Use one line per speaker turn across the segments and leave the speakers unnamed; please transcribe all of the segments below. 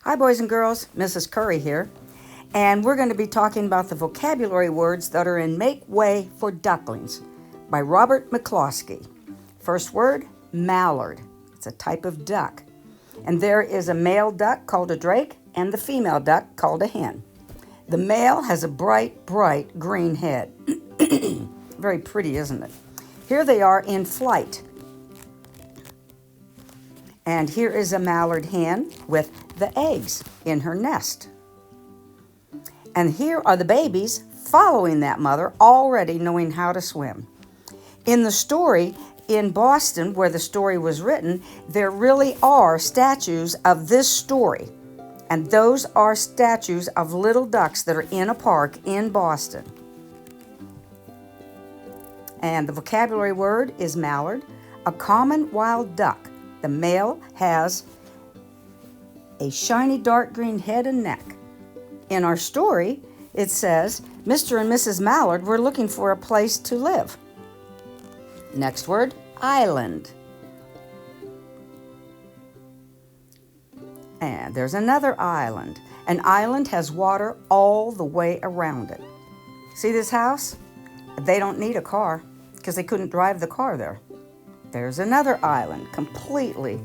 Hi, boys and girls. Mrs. Curry here. And we're going to be talking about the vocabulary words that are in Make Way For Ducklings by Robert McCloskey. First word, mallard. It's a type of duck. And there is a male duck called a drake and the female duck called a hen. The male has a bright, bright green head. Very pretty, isn't it? Here they are in flight. And here is a mallard hen with the eggs in her nest. And here are the babies following that mother, already knowing how to swim. In the story, in Boston, where the story was written, there really are statues of this story. And those are statues of little ducks that are in a park in Boston. And the vocabulary word is mallard, a common wild duck. The male has a shiny dark green head and neck. In our story, it says, Mr. and Mrs. Mallard were looking for a place to live. Next word, island. And there's another island. An island has water all the way around it. See this house? They don't need a car because they couldn't drive the car there. There's another island, completely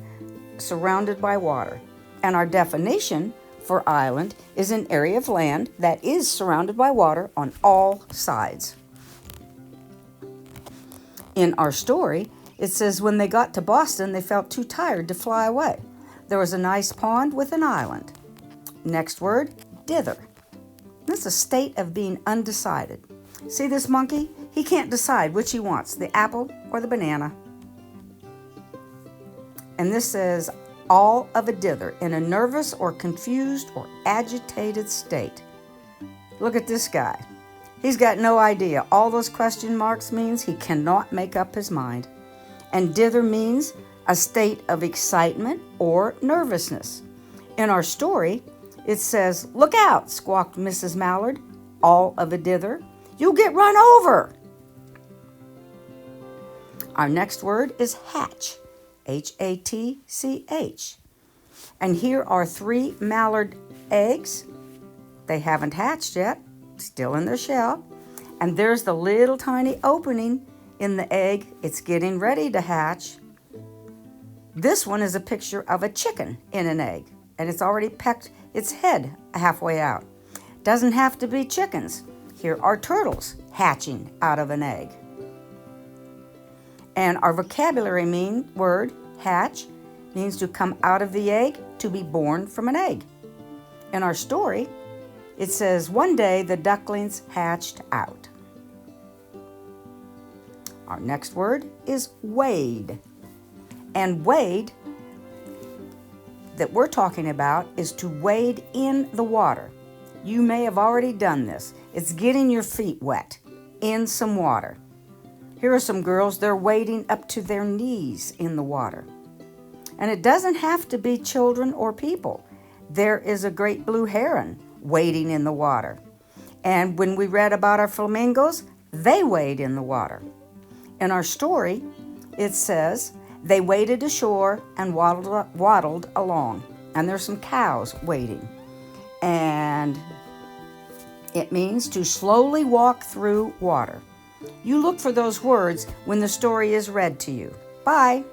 surrounded by water. And our definition for island is an area of land that is surrounded by water on all sides. In our story, it says when they got to Boston, they felt too tired to fly away. There was a nice pond with an island. Next word, dither. That's a state of being undecided. See this monkey? He can't decide which he wants, the apple or the banana. And this says, all of a dither, in a nervous or confused or agitated state. Look at this guy. He's got no idea. All those question marks means he cannot make up his mind. And dither means a state of excitement or nervousness. In our story, it says, look out, squawked Mrs. Mallard, all of a dither. You'll get run over. Our next word is hatch. H-A-T-C-H. And here are 3 mallard eggs. They haven't hatched yet, still in their shell. And there's the little tiny opening in the egg. It's getting ready to hatch. This one is a picture of a chicken in an egg, and it's already pecked its head halfway out. Doesn't have to be chickens. Here are turtles hatching out of an egg. And our vocabulary word, hatch, means to come out of the egg, to be born from an egg. In our story, it says, one day the ducklings hatched out. Our next word is wade. And wade, that we're talking about, is to wade in the water. You may have already done this. It's getting your feet wet in some water. Here are some girls, they're wading up to their knees in the water. And it doesn't have to be children or people. There is a great blue heron wading in the water. And when we read about our flamingos, they wade in the water. In our story, it says, they waded ashore and waddled along. And there's some cows wading. And it means to slowly walk through water. You look for those words when the story is read to you. Bye.